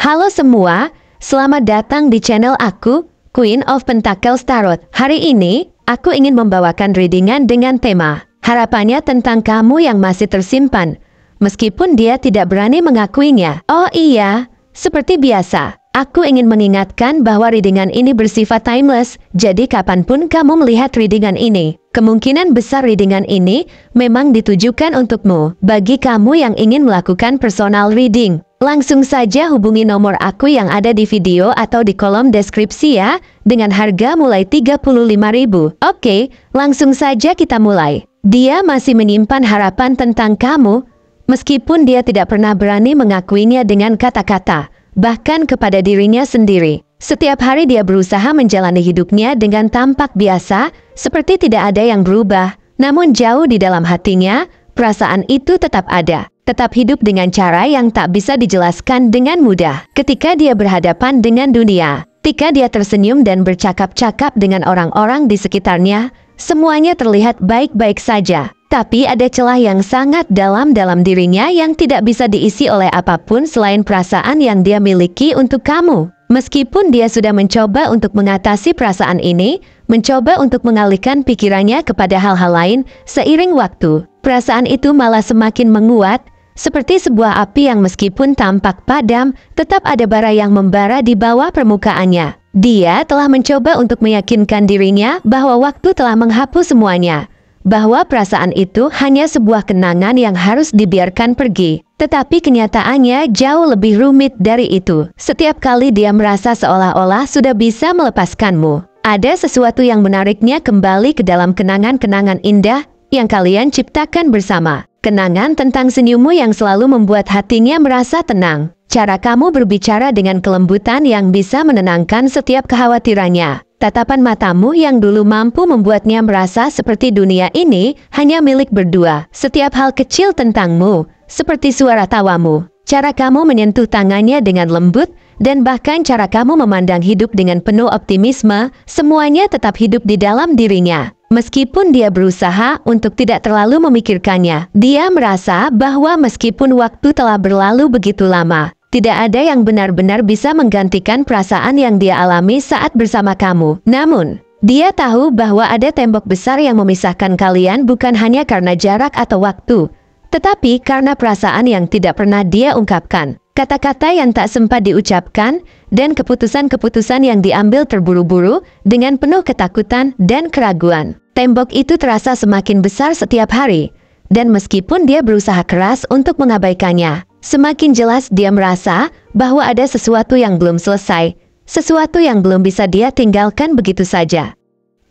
Halo semua, selamat datang di channel aku, Queen of Pentacles Tarot. Hari ini, aku ingin membawakan readingan dengan tema harapannya tentang kamu yang masih tersimpan, meskipun dia tidak berani mengakuinya. Oh iya, seperti biasa, aku ingin mengingatkan bahwa readingan ini bersifat timeless, jadi kapanpun kamu melihat readingan ini, kemungkinan besar readingan ini memang ditujukan untukmu. Bagi kamu yang ingin melakukan personal reading, langsung saja hubungi nomor aku yang ada di video atau di kolom deskripsi ya, dengan harga mulai 35.000. Oke, langsung saja kita mulai. Dia masih menyimpan harapan tentang kamu, meskipun dia tidak pernah berani mengakuinya dengan kata-kata, bahkan kepada dirinya sendiri. Setiap hari dia berusaha menjalani hidupnya dengan tampak biasa, seperti tidak ada yang berubah. Namun jauh di dalam hatinya, perasaan itu tetap ada. Tetap hidup dengan cara yang tak bisa dijelaskan dengan mudah. Ketika dia berhadapan dengan dunia, ketika dia tersenyum dan bercakap-cakap dengan orang-orang di sekitarnya, semuanya terlihat baik-baik saja. Tapi ada celah yang sangat dalam dirinya yang tidak bisa diisi oleh apapun selain perasaan yang dia miliki untuk kamu. Meskipun dia sudah mencoba untuk mengatasi perasaan ini, mencoba untuk mengalihkan pikirannya kepada hal-hal lain, seiring waktu, perasaan itu malah semakin menguat, seperti sebuah api yang meskipun tampak padam, tetap ada bara yang membara di bawah permukaannya. Dia telah mencoba untuk meyakinkan dirinya bahwa waktu telah menghapus semuanya, bahwa perasaan itu hanya sebuah kenangan yang harus dibiarkan pergi. Tetapi kenyataannya jauh lebih rumit dari itu. Setiap kali dia merasa seolah-olah sudah bisa melepaskanmu, ada sesuatu yang menariknya kembali ke dalam kenangan-kenangan indah yang kalian ciptakan bersama. Kenangan tentang senyummu yang selalu membuat hatinya merasa tenang. Cara kamu berbicara dengan kelembutan yang bisa menenangkan setiap kekhawatirannya. Tatapan matamu yang dulu mampu membuatnya merasa seperti dunia ini hanya milik berdua. Setiap hal kecil tentangmu, seperti suara tawamu, cara kamu menyentuh tangannya dengan lembut, dan bahkan cara kamu memandang hidup dengan penuh optimisme, semuanya tetap hidup di dalam dirinya. Meskipun dia berusaha untuk tidak terlalu memikirkannya, dia merasa bahwa meskipun waktu telah berlalu begitu lama, tidak ada yang benar-benar bisa menggantikan perasaan yang dia alami saat bersama kamu. Namun, dia tahu bahwa ada tembok besar yang memisahkan kalian bukan hanya karena jarak atau waktu, tetapi karena perasaan yang tidak pernah dia ungkapkan. Kata-kata yang tak sempat diucapkan, dan keputusan-keputusan yang diambil terburu-buru dengan penuh ketakutan dan keraguan. Tembok itu terasa semakin besar setiap hari, dan meskipun dia berusaha keras untuk mengabaikannya, semakin jelas dia merasa bahwa ada sesuatu yang belum selesai, sesuatu yang belum bisa dia tinggalkan begitu saja.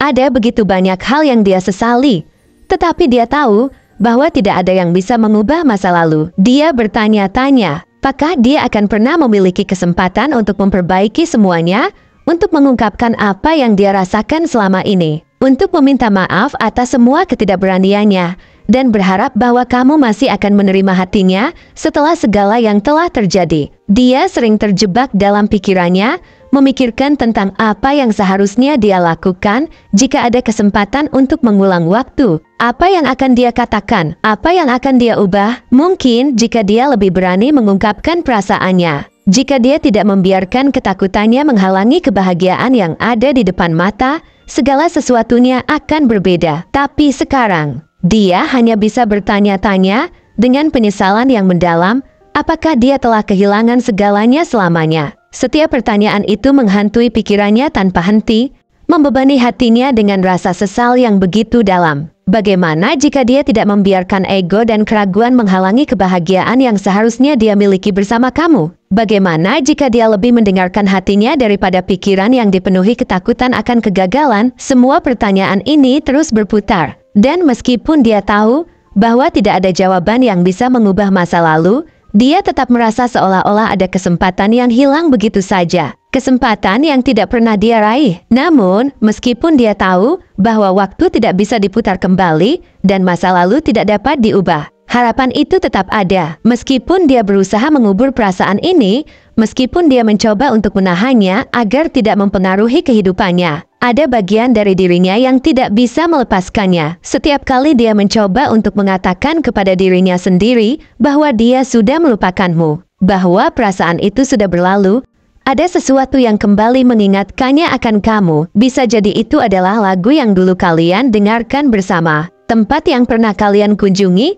Ada begitu banyak hal yang dia sesali, tetapi dia tahu bahwa tidak ada yang bisa mengubah masa lalu. Dia bertanya-tanya, apakah dia akan pernah memiliki kesempatan untuk memperbaiki semuanya, untuk mengungkapkan apa yang dia rasakan selama ini, untuk meminta maaf atas semua ketidakberaniannya, dan berharap bahwa kamu masih akan menerima hatinya setelah segala yang telah terjadi. Dia sering terjebak dalam pikirannya, memikirkan tentang apa yang seharusnya dia lakukan jika ada kesempatan untuk mengulang waktu. Apa yang akan dia katakan? Apa yang akan dia ubah? Mungkin jika dia lebih berani mengungkapkan perasaannya. Jika dia tidak membiarkan ketakutannya menghalangi kebahagiaan yang ada di depan mata, segala sesuatunya akan berbeda. Tapi sekarang, dia hanya bisa bertanya-tanya dengan penyesalan yang mendalam, apakah dia telah kehilangan segalanya selamanya. Setiap pertanyaan itu menghantui pikirannya tanpa henti, membebani hatinya dengan rasa sesal yang begitu dalam. Bagaimana jika dia tidak membiarkan ego dan keraguan menghalangi kebahagiaan yang seharusnya dia miliki bersama kamu? Bagaimana jika dia lebih mendengarkan hatinya daripada pikiran yang dipenuhi ketakutan akan kegagalan? Semua pertanyaan ini terus berputar. Dan meskipun dia tahu bahwa tidak ada jawaban yang bisa mengubah masa lalu, dia tetap merasa seolah-olah ada kesempatan yang hilang begitu saja. Kesempatan yang tidak pernah dia raih. Namun, meskipun dia tahu bahwa waktu tidak bisa diputar kembali dan masa lalu tidak dapat diubah, harapan itu tetap ada. Meskipun dia berusaha mengubur perasaan ini, meskipun dia mencoba untuk menahannya agar tidak mempengaruhi kehidupannya, ada bagian dari dirinya yang tidak bisa melepaskannya. Setiap kali dia mencoba untuk mengatakan kepada dirinya sendiri bahwa dia sudah melupakanmu, bahwa perasaan itu sudah berlalu, ada sesuatu yang kembali mengingatkannya akan kamu. Bisa jadi itu adalah lagu yang dulu kalian dengarkan bersama, tempat yang pernah kalian kunjungi,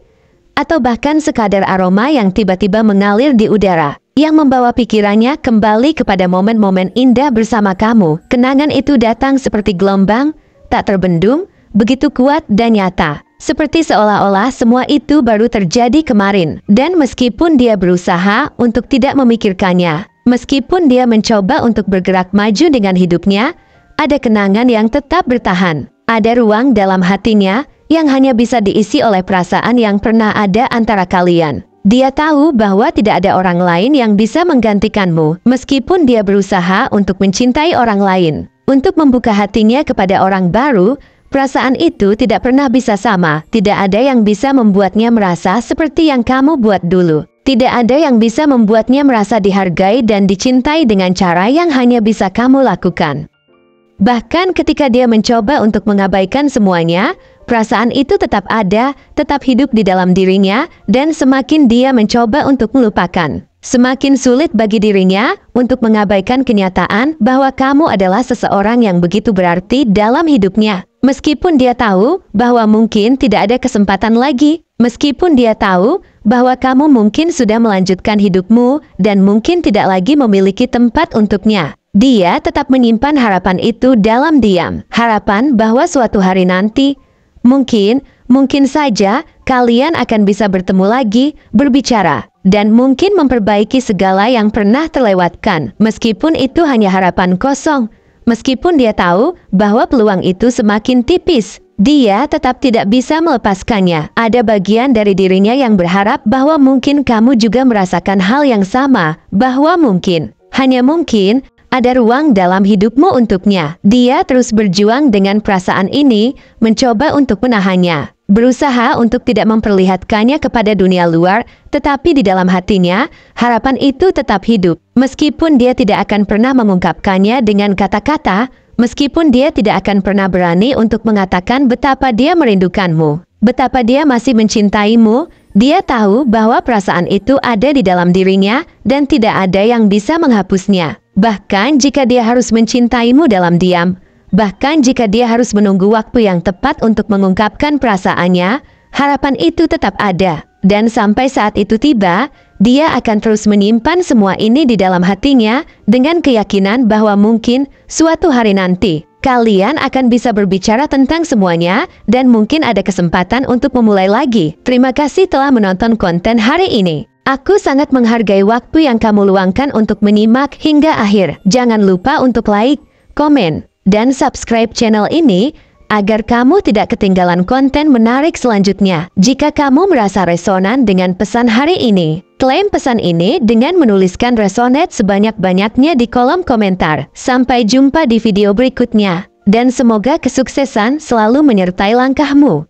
atau bahkan sekadar aroma yang tiba-tiba mengalir di udara, yang membawa pikirannya kembali kepada momen-momen indah bersama kamu. Kenangan itu datang seperti gelombang, tak terbendung, begitu kuat dan nyata. Seperti seolah-olah semua itu baru terjadi kemarin. Dan meskipun dia berusaha untuk tidak memikirkannya, meskipun dia mencoba untuk bergerak maju dengan hidupnya, ada kenangan yang tetap bertahan. Ada ruang dalam hatinya yang hanya bisa diisi oleh perasaan yang pernah ada antara kalian. Dia tahu bahwa tidak ada orang lain yang bisa menggantikanmu, meskipun dia berusaha untuk mencintai orang lain. Untuk membuka hatinya kepada orang baru, perasaan itu tidak pernah bisa sama. Tidak ada yang bisa membuatnya merasa seperti yang kamu buat dulu. Tidak ada yang bisa membuatnya merasa dihargai dan dicintai dengan cara yang hanya bisa kamu lakukan. Bahkan ketika dia mencoba untuk mengabaikan semuanya, perasaan itu tetap ada, tetap hidup di dalam dirinya, dan semakin dia mencoba untuk melupakan, semakin sulit bagi dirinya untuk mengabaikan kenyataan bahwa kamu adalah seseorang yang begitu berarti dalam hidupnya. Meskipun dia tahu bahwa mungkin tidak ada kesempatan lagi, meskipun dia tahu bahwa kamu mungkin sudah melanjutkan hidupmu dan mungkin tidak lagi memiliki tempat untuknya, dia tetap menyimpan harapan itu dalam diam. Harapan bahwa suatu hari nanti, mungkin saja kalian akan bisa bertemu lagi, berbicara, dan mungkin memperbaiki segala yang pernah terlewatkan. Meskipun itu hanya harapan kosong, meskipun dia tahu bahwa peluang itu semakin tipis, dia tetap tidak bisa melepaskannya. Ada bagian dari dirinya yang berharap bahwa mungkin kamu juga merasakan hal yang sama, bahwa mungkin, hanya mungkin, ada ruang dalam hidupmu untuknya. Dia terus berjuang dengan perasaan ini, mencoba untuk menahannya, berusaha untuk tidak memperlihatkannya kepada dunia luar, tetapi di dalam hatinya, harapan itu tetap hidup. Meskipun dia tidak akan pernah mengungkapkannya dengan kata-kata, meskipun dia tidak akan pernah berani untuk mengatakan betapa dia merindukanmu, betapa dia masih mencintaimu, dia tahu bahwa perasaan itu ada di dalam dirinya dan tidak ada yang bisa menghapusnya. Bahkan jika dia harus mencintaimu dalam diam, bahkan jika dia harus menunggu waktu yang tepat untuk mengungkapkan perasaannya, harapan itu tetap ada. Dan sampai saat itu tiba, dia akan terus menyimpan semua ini di dalam hatinya dengan keyakinan bahwa mungkin suatu hari nanti, kalian akan bisa berbicara tentang semuanya dan mungkin ada kesempatan untuk memulai lagi. Terima kasih telah menonton konten hari ini. Aku sangat menghargai waktu yang kamu luangkan untuk menyimak hingga akhir. Jangan lupa untuk like, komen, dan subscribe channel ini agar kamu tidak ketinggalan konten menarik selanjutnya. Jika kamu merasa resonan dengan pesan hari ini, klaim pesan ini dengan menuliskan resonate sebanyak-banyaknya di kolom komentar. Sampai jumpa di video berikutnya, dan semoga kesuksesan selalu menyertai langkahmu.